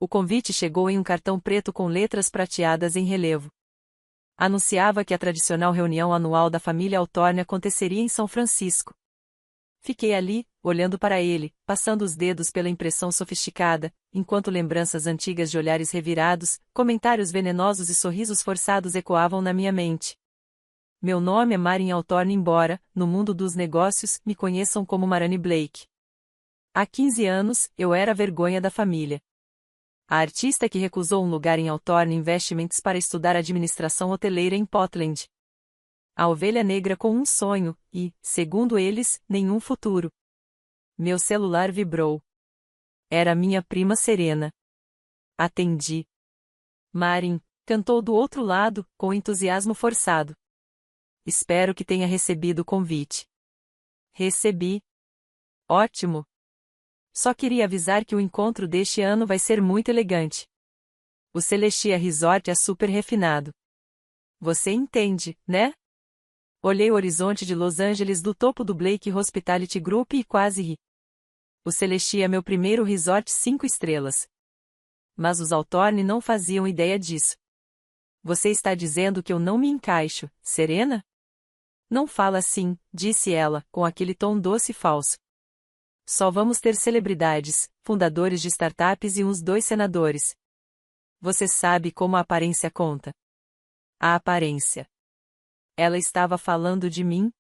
O convite chegou em um cartão preto com letras prateadas em relevo. Anunciava que a tradicional reunião anual da família Altorne aconteceria em São Francisco. Fiquei ali, olhando para ele, passando os dedos pela impressão sofisticada, enquanto lembranças antigas de olhares revirados, comentários venenosos e sorrisos forçados ecoavam na minha mente. Meu nome é Marin Altorne, embora, no mundo dos negócios, me conheçam como Marani Blake. Há 15 anos, eu era a vergonha da família. A artista que recusou um lugar em Altorne Investments para estudar administração hoteleira em Portland. A ovelha negra com um sonho, e, segundo eles, nenhum futuro. Meu celular vibrou. Era minha prima Serena. Atendi. Marin, cantou do outro lado, com entusiasmo forçado. Espero que tenha recebido o convite. Recebi. Ótimo. Só queria avisar que o encontro deste ano vai ser muito elegante. O Celestia Resort é super refinado. Você entende, né? Olhei o horizonte de Los Angeles do topo do Blake Hospitality Group e quase ri. O Celestia é meu primeiro resort 5 estrelas. Mas os Altorne não faziam ideia disso. Você está dizendo que eu não me encaixo, Serena? Não fala assim, disse ela, com aquele tom doce e falso. Só vamos ter celebridades, fundadores de startups e uns 2 senadores. Você sabe como a aparência conta. A aparência. Ela estava falando de mim?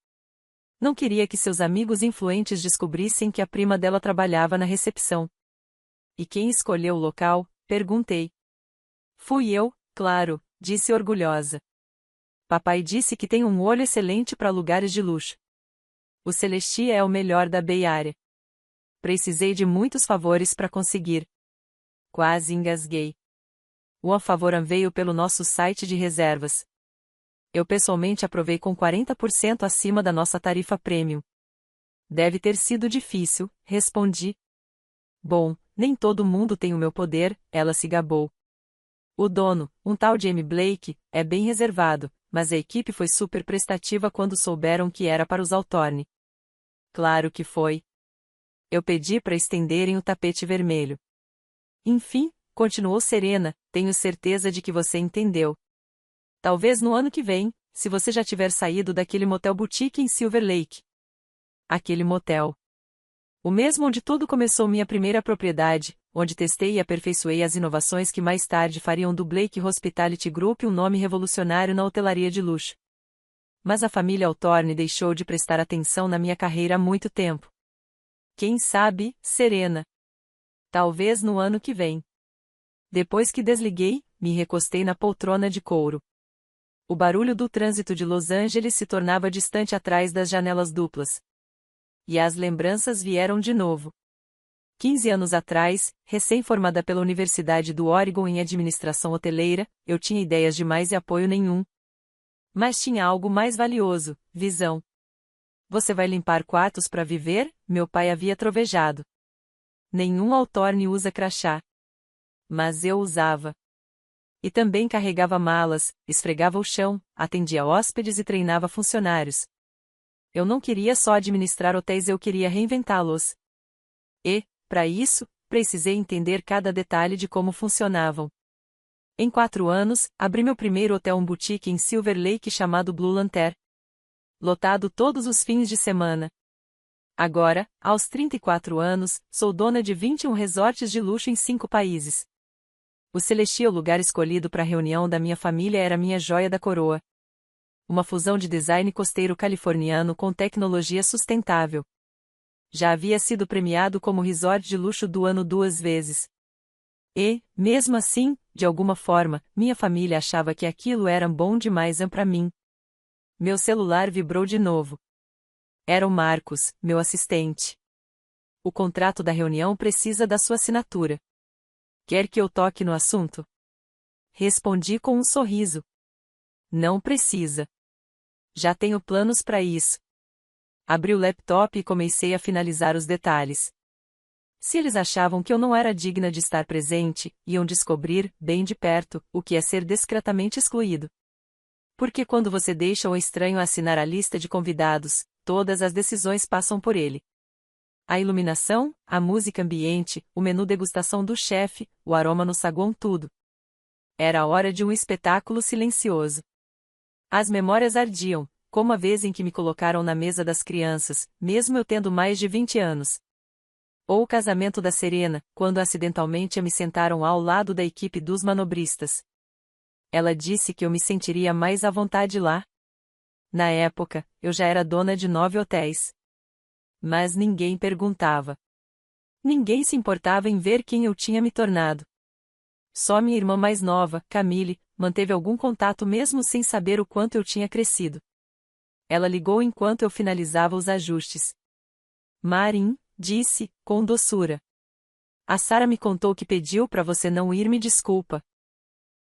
Não queria que seus amigos influentes descobrissem que a prima dela trabalhava na recepção. E quem escolheu o local? Perguntei. Fui eu, claro, disse orgulhosa. Papai disse que tem um olho excelente para lugares de luxo. O Celestia é o melhor da Bay Area. Precisei de muitos favores para conseguir. Quase engasguei. O favoram veio pelo nosso site de reservas. Eu pessoalmente aprovei com 40% acima da nossa tarifa premium. Deve ter sido difícil, respondi. Bom, nem todo mundo tem o meu poder, ela se gabou. O dono, um tal Jamie Blake, é bem reservado, mas a equipe foi super prestativa quando souberam que era para os Altorne. Claro que foi. Eu pedi para estenderem o tapete vermelho. Enfim, continuou Serena, tenho certeza de que você entendeu. Talvez no ano que vem, se você já tiver saído daquele motel boutique em Silver Lake. Aquele motel. O mesmo onde tudo começou, minha primeira propriedade, onde testei e aperfeiçoei as inovações que mais tarde fariam do Blake Hospitality Group um nome revolucionário na hotelaria de luxo. Mas a família Altorne deixou de prestar atenção na minha carreira há muito tempo. Quem sabe, Serena? Talvez no ano que vem. Depois que desliguei, me recostei na poltrona de couro. O barulho do trânsito de Los Angeles se tornava distante atrás das janelas duplas. E as lembranças vieram de novo. 15 anos atrás, recém-formada pela Universidade do Oregon em administração hoteleira, eu tinha ideias demais e apoio nenhum. Mas tinha algo mais valioso, visão. Você vai limpar quartos para viver? Meu pai havia trovejado. Nenhum Altorne usa crachá. Mas eu usava. E também carregava malas, esfregava o chão, atendia hóspedes e treinava funcionários. Eu não queria só administrar hotéis, eu queria reinventá-los. E, para isso, precisei entender cada detalhe de como funcionavam. Em 4 anos, abri meu primeiro hotel boutique em Silver Lake chamado Blue Lantern. Lotado todos os fins de semana. Agora, aos 34 anos, sou dona de 21 resorts de luxo em 5 países. O Celestia, o lugar escolhido para a reunião da minha família, era minha joia da coroa. Uma fusão de design costeiro californiano com tecnologia sustentável. Já havia sido premiado como resort de luxo do ano 2 vezes. E, mesmo assim, de alguma forma, minha família achava que aquilo era bom demais para mim. Meu celular vibrou de novo. Era o Marcos, meu assistente. O contrato da reunião precisa da sua assinatura. Quer que eu toque no assunto? Respondi com um sorriso. Não precisa. Já tenho planos para isso. Abri o laptop e comecei a finalizar os detalhes. Se eles achavam que eu não era digna de estar presente, iam descobrir, bem de perto, o que é ser discretamente excluído. Porque quando você deixa um estranho assinar a lista de convidados, todas as decisões passam por ele. A iluminação, a música ambiente, o menu degustação do chefe, o aroma no saguão, tudo. Era a hora de um espetáculo silencioso. As memórias ardiam, como a vez em que me colocaram na mesa das crianças, mesmo eu tendo mais de 20 anos. Ou o casamento da Serena, quando acidentalmente me sentaram ao lado da equipe dos manobristas. Ela disse que eu me sentiria mais à vontade lá. Na época, eu já era dona de 9 hotéis. Mas ninguém perguntava. Ninguém se importava em ver quem eu tinha me tornado. Só minha irmã mais nova, Camille, manteve algum contato mesmo sem saber o quanto eu tinha crescido. Ela ligou enquanto eu finalizava os ajustes. Marin, disse, com doçura. A Sarah me contou que pediu para você não ir, me desculpa.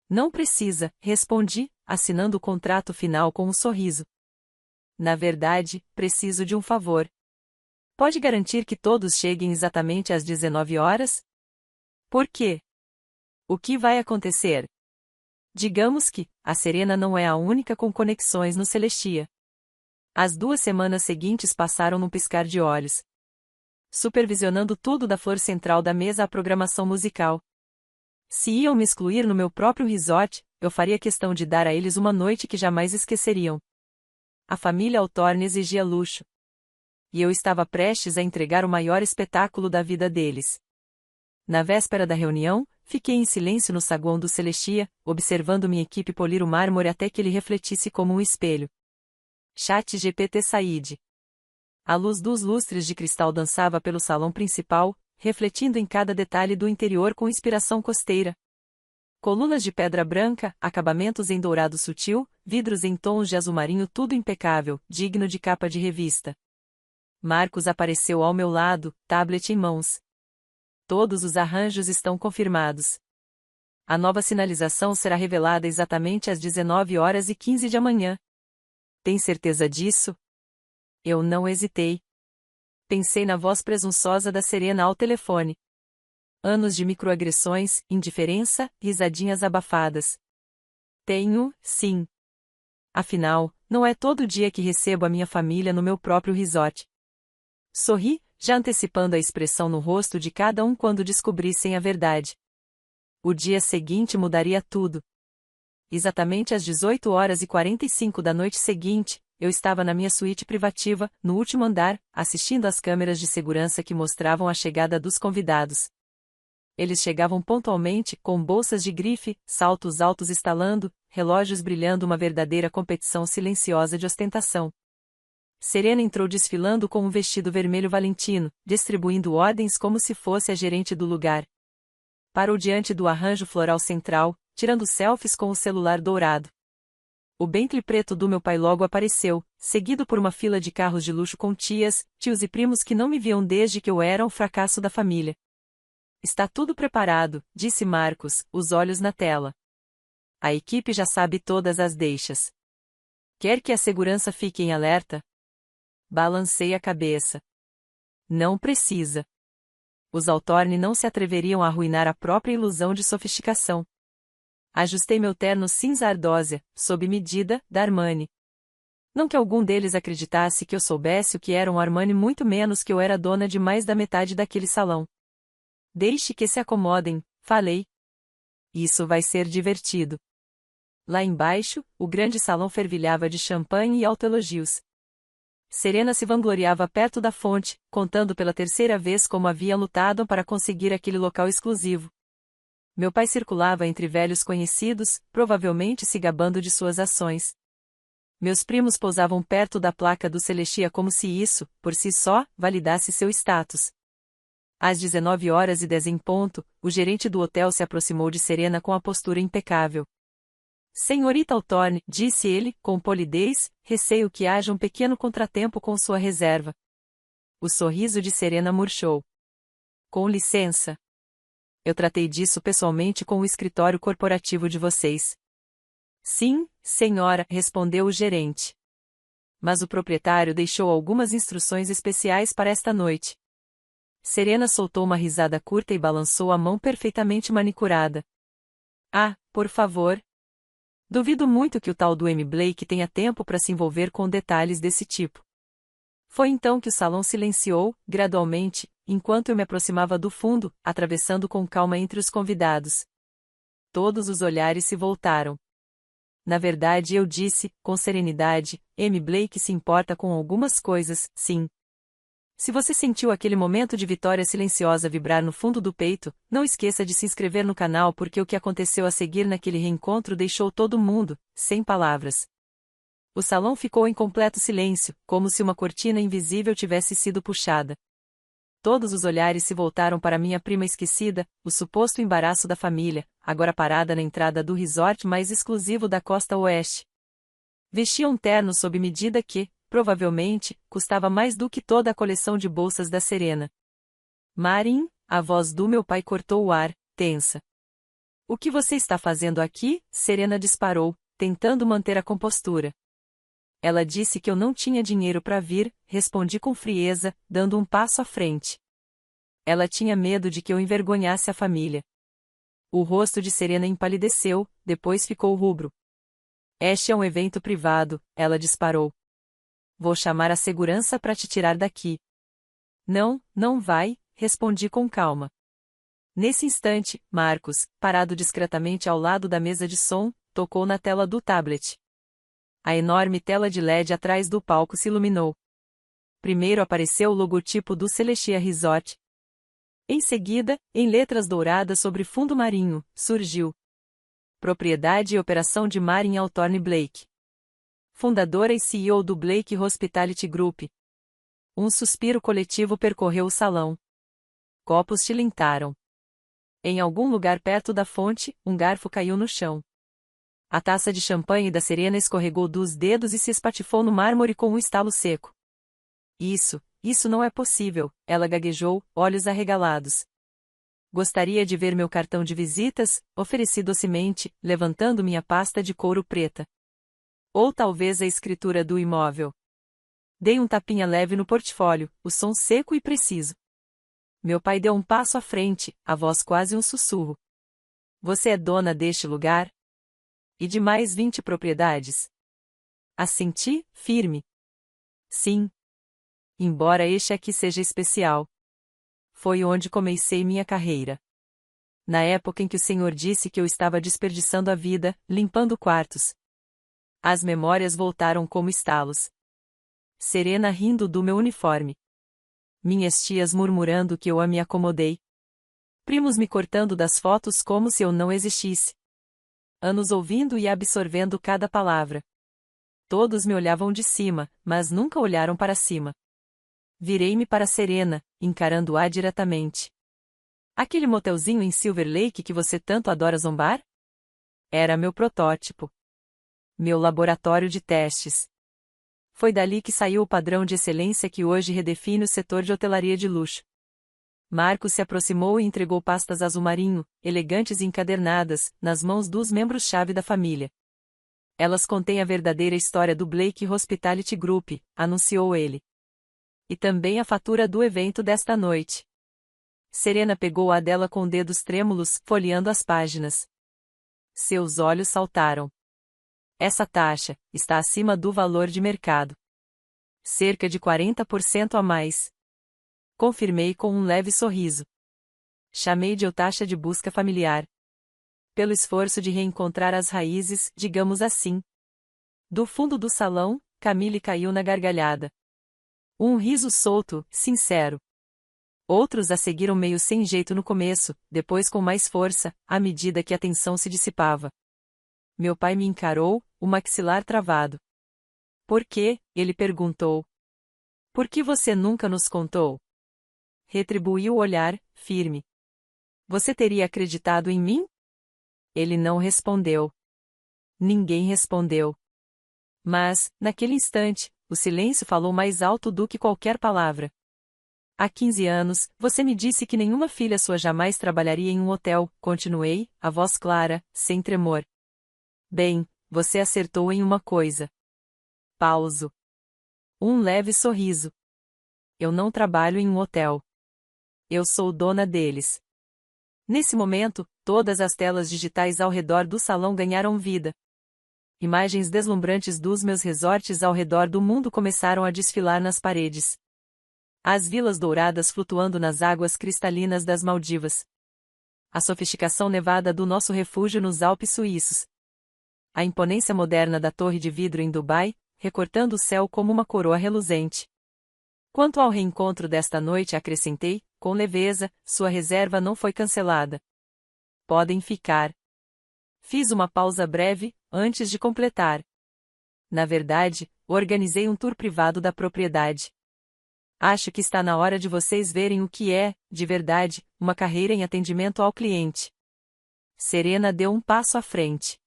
Não precisa, respondi, assinando o contrato final com um sorriso. Na verdade, preciso de um favor. Pode garantir que todos cheguem exatamente às 19 horas? Por quê? O que vai acontecer? Digamos que, a Serena não é a única com conexões no Celestia. As 2 semanas seguintes passaram num piscar de olhos. Supervisionando tudo da flor central da mesa à programação musical. Se iam me excluir no meu próprio resort, eu faria questão de dar a eles uma noite que jamais esqueceriam. A família Altorne exigia luxo. E eu estava prestes a entregar o maior espetáculo da vida deles. Na véspera da reunião, fiquei em silêncio no saguão do Celestia, observando minha equipe polir o mármore até que ele refletisse como um espelho. ChatGPT Said. A luz dos lustres de cristal dançava pelo salão principal, refletindo em cada detalhe do interior com inspiração costeira. Colunas de pedra branca, acabamentos em dourado sutil, vidros em tons de azul marinho, tudo impecável, digno de capa de revista. Marcos apareceu ao meu lado, tablet em mãos. Todos os arranjos estão confirmados. A nova sinalização será revelada exatamente às 19h15 da manhã. Tem certeza disso? Eu não hesitei. Pensei na voz presunçosa da Serena ao telefone. Anos de microagressões, indiferença, risadinhas abafadas. Tenho, sim. Afinal, não é todo dia que recebo a minha família no meu próprio resort. Sorri, já antecipando a expressão no rosto de cada um quando descobrissem a verdade. O dia seguinte mudaria tudo. Exatamente às 18h45 da noite seguinte, eu estava na minha suíte privativa, no último andar, assistindo às câmeras de segurança que mostravam a chegada dos convidados. Eles chegavam pontualmente, com bolsas de grife, saltos altos estalando, relógios brilhando, uma verdadeira competição silenciosa de ostentação. Serena entrou desfilando com um vestido vermelho valentino, distribuindo ordens como se fosse a gerente do lugar. Parou diante do arranjo floral central, tirando selfies com o celular dourado. O Bentley preto do meu pai logo apareceu, seguido por uma fila de carros de luxo com tias, tios e primos que não me viam desde que eu era um fracasso da família. Está tudo preparado, disse Marcos, os olhos na tela. A equipe já sabe todas as deixas. Quer que a segurança fique em alerta? Balancei a cabeça. Não precisa. Os Altorne não se atreveriam a arruinar a própria ilusão de sofisticação. Ajustei meu terno cinza ardósia, sob medida, da Armani. Não que algum deles acreditasse que eu soubesse o que era um Armani, muito menos que eu era dona de mais da metade daquele salão. Deixe que se acomodem, falei. Isso vai ser divertido. Lá embaixo, o grande salão fervilhava de champanhe e autoelogios. Serena se vangloriava perto da fonte, contando pela 3ª vez como havia lutado para conseguir aquele local exclusivo. Meu pai circulava entre velhos conhecidos, provavelmente se gabando de suas ações. Meus primos pousavam perto da placa do Celestia como se isso, por si só, validasse seu status. Às 19h10 em ponto, o gerente do hotel se aproximou de Serena com a postura impecável. Senhorita Altorne, disse ele, com polidez, receio que haja um pequeno contratempo com sua reserva. O sorriso de Serena murchou. Com licença. Eu tratei disso pessoalmente com o escritório corporativo de vocês. Sim, senhora, respondeu o gerente. Mas o proprietário deixou algumas instruções especiais para esta noite. Serena soltou uma risada curta e balançou a mão perfeitamente manicurada. Ah, por favor. Duvido muito que o tal do M. Blake tenha tempo para se envolver com detalhes desse tipo. Foi então que o salão silenciou, gradualmente, enquanto eu me aproximava do fundo, atravessando com calma entre os convidados. Todos os olhares se voltaram. Na verdade, eu disse, com serenidade, M. Blake se importa com algumas coisas, sim. Se você sentiu aquele momento de vitória silenciosa vibrar no fundo do peito, não esqueça de se inscrever no canal porque o que aconteceu a seguir naquele reencontro deixou todo mundo, sem palavras. O salão ficou em completo silêncio, como se uma cortina invisível tivesse sido puxada. Todos os olhares se voltaram para minha prima esquecida, o suposto embaraço da família, agora parada na entrada do resort mais exclusivo da costa oeste. Vestia um terno sob medida que, provavelmente, custava mais do que toda a coleção de bolsas da Serena. Marin, a voz do meu pai cortou o ar, tensa. O que você está fazendo aqui? Serena disparou, tentando manter a compostura. Ela disse que eu não tinha dinheiro para vir, respondi com frieza, dando um passo à frente. Ela tinha medo de que eu envergonhasse a família. O rosto de Serena empalideceu, depois ficou rubro. Este é um evento privado, ela disparou. Vou chamar a segurança para te tirar daqui. Não, não vai, respondi com calma. Nesse instante, Marcos, parado discretamente ao lado da mesa de som, tocou na tela do tablet. A enorme tela de LED atrás do palco se iluminou. Primeiro apareceu o logotipo do Celestia Resort. Em seguida, em letras douradas sobre fundo marinho, surgiu: Propriedade e operação de Marin Altorne Blake. Fundadora e CEO do Blake Hospitality Group. Um suspiro coletivo percorreu o salão. Copos tilintaram. Em algum lugar perto da fonte, um garfo caiu no chão. A taça de champanhe da Serena escorregou dos dedos e se espatifou no mármore com um estalo seco. Isso não é possível, ela gaguejou, olhos arregalados. Gostaria de ver meu cartão de visitas, ofereci docemente, levantando minha pasta de couro preta. Ou talvez a escritura do imóvel. Dei um tapinha leve no portfólio, o som seco e preciso. Meu pai deu um passo à frente, a voz quase um sussurro. Você é dona deste lugar? E de mais 20 propriedades? Assenti, firme. Sim. Embora este aqui seja especial. Foi onde comecei minha carreira. Na época em que o senhor disse que eu estava desperdiçando a vida, limpando quartos. As memórias voltaram como estalos. Serena rindo do meu uniforme. Minhas tias murmurando que eu a me acomodei. Primos me cortando das fotos como se eu não existisse. Anos ouvindo e absorvendo cada palavra. Todos me olhavam de cima, mas nunca olharam para cima. Virei-me para Serena, encarando-a diretamente. Aquele motelzinho em Silver Lake que você tanto adora zombar? Era meu protótipo. Meu laboratório de testes. Foi dali que saiu o padrão de excelência que hoje redefine o setor de hotelaria de luxo. Marcos se aproximou e entregou pastas azul marinho, elegantes e encadernadas, nas mãos dos membros-chave da família. Elas contêm a verdadeira história do Blake Hospitality Group, anunciou ele. E também a fatura do evento desta noite. Serena pegou a dela com dedos trêmulos, folheando as páginas. Seus olhos saltaram. Essa taxa está acima do valor de mercado. Cerca de 40% a mais. Confirmei com um leve sorriso. Chamei de taxa de busca familiar. Pelo esforço de reencontrar as raízes, digamos assim. Do fundo do salão, Camille caiu na gargalhada. Um riso solto, sincero. Outros a seguiram meio sem jeito no começo, depois com mais força, à medida que a tensão se dissipava. Meu pai me encarou, o maxilar travado. Por quê? Ele perguntou. Por que você nunca nos contou? Retribuiu o olhar, firme. Você teria acreditado em mim? Ele não respondeu. Ninguém respondeu. Mas, naquele instante, o silêncio falou mais alto do que qualquer palavra. Há 15 anos, você me disse que nenhuma filha sua jamais trabalharia em um hotel, continuei, a voz clara, sem tremor. Bem, você acertou em uma coisa. Pauso. Um leve sorriso. Eu não trabalho em um hotel. Eu sou dona deles. Nesse momento, todas as telas digitais ao redor do salão ganharam vida. Imagens deslumbrantes dos meus resorts ao redor do mundo começaram a desfilar nas paredes. As vilas douradas flutuando nas águas cristalinas das Maldivas. A sofisticação nevada do nosso refúgio nos Alpes suíços. A imponência moderna da torre de vidro em Dubai, recortando o céu como uma coroa reluzente. Quanto ao reencontro desta noite, acrescentei, com leveza, sua reserva não foi cancelada. Podem ficar. Fiz uma pausa breve, antes de completar. Na verdade, organizei um tour privado da propriedade. Acho que está na hora de vocês verem o que é, de verdade, uma carreira em atendimento ao cliente. Serena deu um passo à frente.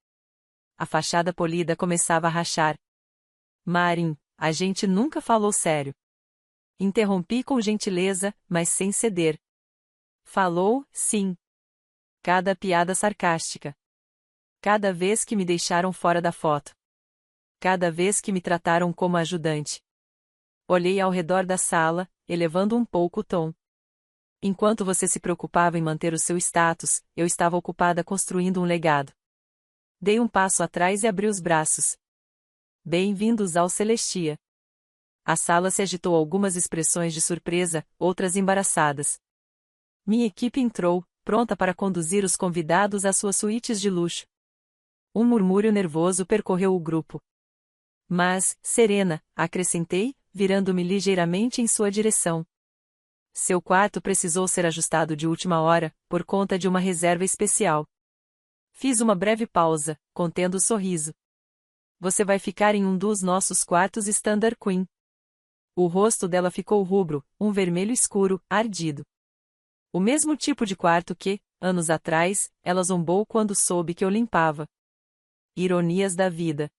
A fachada polida começava a rachar. Marin, a gente nunca falou sério. Interrompi com gentileza, mas sem ceder. Falou, sim. Cada piada sarcástica. Cada vez que me deixaram fora da foto. Cada vez que me trataram como ajudante. Olhei ao redor da sala, elevando um pouco o tom. Enquanto você se preocupava em manter o seu status, eu estava ocupada construindo um legado. Dei um passo atrás e abri os braços. Bem-vindos ao Celestia. A sala se agitou, algumas expressões de surpresa, outras embaraçadas. Minha equipe entrou, pronta para conduzir os convidados às suas suítes de luxo. Um murmúrio nervoso percorreu o grupo. Mas, Serena, acrescentei, virando-me ligeiramente em sua direção. Seu quarto precisou ser ajustado de última hora, por conta de uma reserva especial. Fiz uma breve pausa, contendo o sorriso. Você vai ficar em um dos nossos quartos Standard Queen. O rosto dela ficou rubro, um vermelho escuro, ardido. O mesmo tipo de quarto que, anos atrás, ela zombou quando soube que eu limpava. Ironias da vida.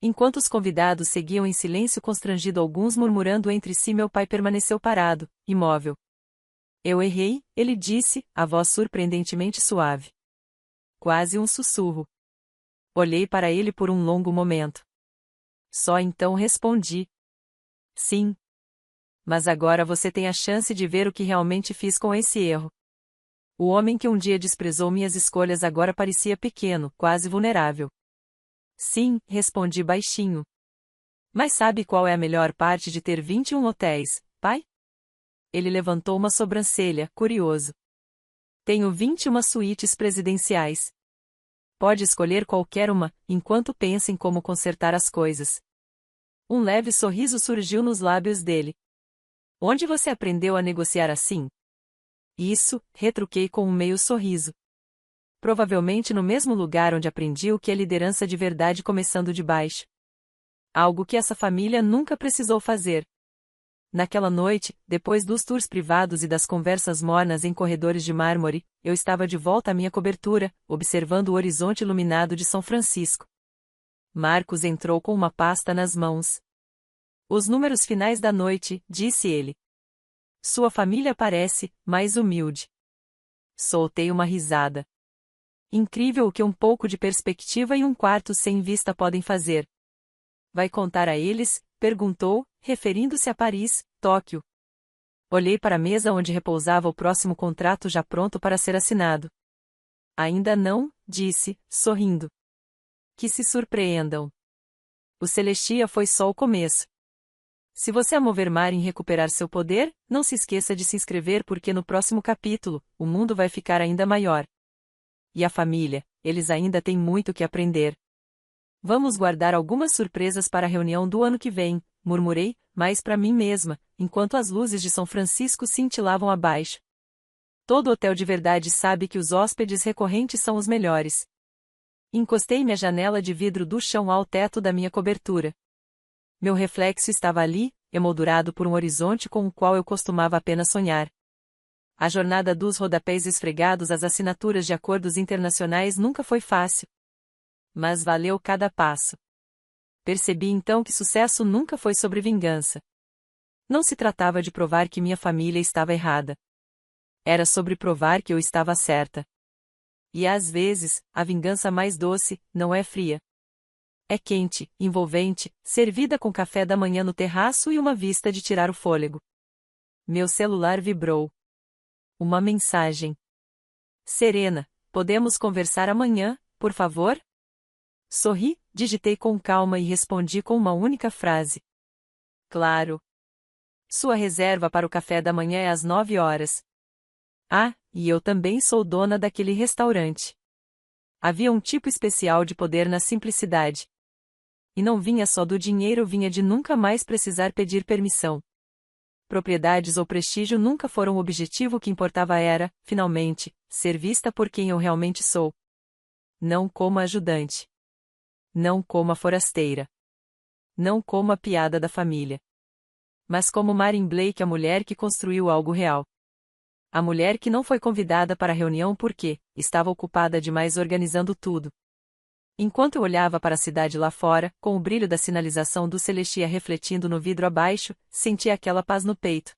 Enquanto os convidados seguiam em silêncio constrangido, alguns murmurando entre si, meu pai permaneceu parado, imóvel. Eu errei, ele disse, a voz surpreendentemente suave. Quase um sussurro. Olhei para ele por um longo momento. Só então respondi. Sim. Mas agora você tem a chance de ver o que realmente fiz com esse erro. O homem que um dia desprezou minhas escolhas agora parecia pequeno, quase vulnerável. Sim, respondi baixinho. Mas sabe qual é a melhor parte de ter 21 hotéis, pai? Ele levantou uma sobrancelha, curioso. Tenho 21 suítes presidenciais. Pode escolher qualquer uma, enquanto pensa em como consertar as coisas. Um leve sorriso surgiu nos lábios dele. Onde você aprendeu a negociar assim? Isso, retruquei com um meio sorriso. Provavelmente no mesmo lugar onde aprendi o que é liderança de verdade, começando de baixo. Algo que essa família nunca precisou fazer. Naquela noite, depois dos tours privados e das conversas mornas em corredores de mármore, eu estava de volta à minha cobertura, observando o horizonte iluminado de São Francisco. Marcos entrou com uma pasta nas mãos. Os números finais da noite, disse ele. Sua família parece mais humilde. Soltei uma risada. Incrível o que um pouco de perspectiva e um quarto sem vista podem fazer. Vai contar a eles? Perguntou, referindo-se a Paris, Tóquio. Olhei para a mesa onde repousava o próximo contrato já pronto para ser assinado. Ainda não, disse, sorrindo. Que se surpreendam. O Celestia foi só o começo. Se você mover mar em recuperar seu poder, não se esqueça de se inscrever, porque no próximo capítulo, o mundo vai ficar ainda maior. E a família, eles ainda têm muito que aprender. Vamos guardar algumas surpresas para a reunião do ano que vem, murmurei, mas para mim mesma, enquanto as luzes de São Francisco cintilavam abaixo. Todo hotel de verdade sabe que os hóspedes recorrentes são os melhores. Encostei-me à janela de vidro do chão ao teto da minha cobertura. Meu reflexo estava ali, emoldurado por um horizonte com o qual eu costumava apenas sonhar. A jornada dos rodapés esfregados às assinaturas de acordos internacionais nunca foi fácil. Mas valeu cada passo. Percebi então que sucesso nunca foi sobre vingança. Não se tratava de provar que minha família estava errada. Era sobre provar que eu estava certa. E às vezes, a vingança mais doce, não é fria. É quente, envolvente, servida com café da manhã no terraço e uma vista de tirar o fôlego. Meu celular vibrou. Uma mensagem. Serena, podemos conversar amanhã, por favor? Sorri, digitei com calma e respondi com uma única frase. Claro. Sua reserva para o café da manhã é às 9 horas. Ah, e eu também sou dona daquele restaurante. Havia um tipo especial de poder na simplicidade. E não vinha só do dinheiro, vinha de nunca mais precisar pedir permissão. Propriedades ou prestígio nunca foram o objetivo, o que importava era, finalmente, ser vista por quem eu realmente sou. Não como ajudante. Não como a forasteira. Não como a piada da família. Mas como Marin Blake, a mulher que construiu algo real. A mulher que não foi convidada para a reunião porque estava ocupada demais organizando tudo. Enquanto eu olhava para a cidade lá fora, com o brilho da sinalização do Celestia refletindo no vidro abaixo, sentia aquela paz no peito.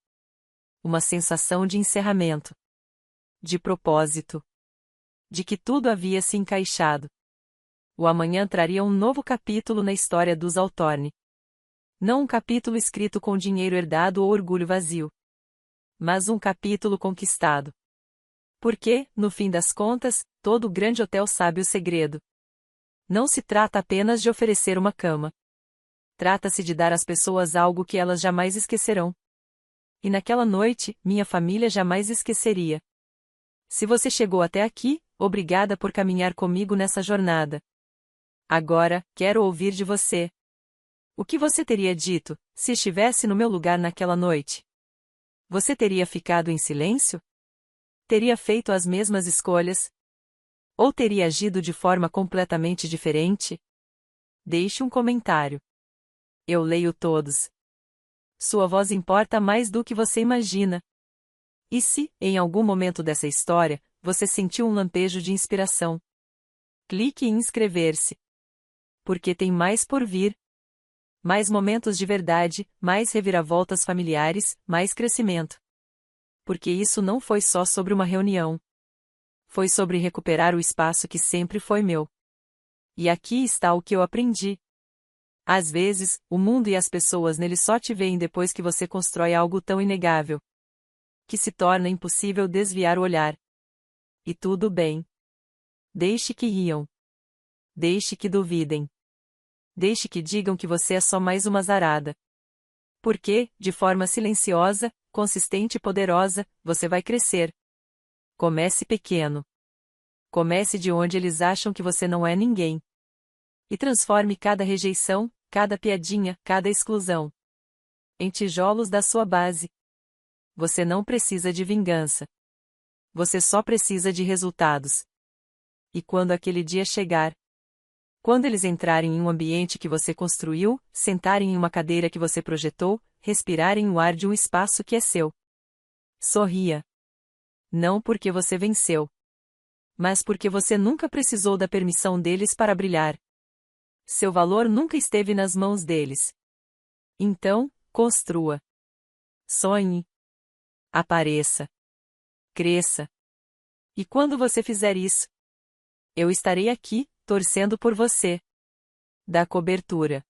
Uma sensação de encerramento. De propósito. De que tudo havia se encaixado. O amanhã traria um novo capítulo na história dos Altorne. Não um capítulo escrito com dinheiro herdado ou orgulho vazio. Mas um capítulo conquistado. Porque, no fim das contas, todo grande hotel sabe o segredo. Não se trata apenas de oferecer uma cama. Trata-se de dar às pessoas algo que elas jamais esquecerão. E naquela noite, minha família jamais esqueceria. Se você chegou até aqui, obrigada por caminhar comigo nessa jornada. Agora, quero ouvir de você. O que você teria dito, se estivesse no meu lugar naquela noite? Você teria ficado em silêncio? Teria feito as mesmas escolhas? Ou teria agido de forma completamente diferente? Deixe um comentário. Eu leio todos. Sua voz importa mais do que você imagina. E se, em algum momento dessa história, você sentiu um lampejo de inspiração? Clique em inscrever-se. Porque tem mais por vir. Mais momentos de verdade, mais reviravoltas familiares, mais crescimento. Porque isso não foi só sobre uma reunião. Foi sobre recuperar o espaço que sempre foi meu. E aqui está o que eu aprendi. Às vezes, o mundo e as pessoas nele só te veem depois que você constrói algo tão inegável que se torna impossível desviar o olhar. E tudo bem. Deixe que riam. Deixe que duvidem. Deixe que digam que você é só mais uma azarada. Porque, de forma silenciosa, consistente e poderosa, você vai crescer. Comece pequeno. Comece de onde eles acham que você não é ninguém. E transforme cada rejeição, cada piadinha, cada exclusão em tijolos da sua base. Você não precisa de vingança. Você só precisa de resultados. E quando aquele dia chegar, quando eles entrarem em um ambiente que você construiu, sentarem em uma cadeira que você projetou, respirarem o ar de um espaço que é seu, sorria. Não porque você venceu, mas porque você nunca precisou da permissão deles para brilhar. Seu valor nunca esteve nas mãos deles. Então, construa. Sonhe. Apareça. Cresça. E quando você fizer isso, eu estarei aqui, torcendo por você. Da cobertura.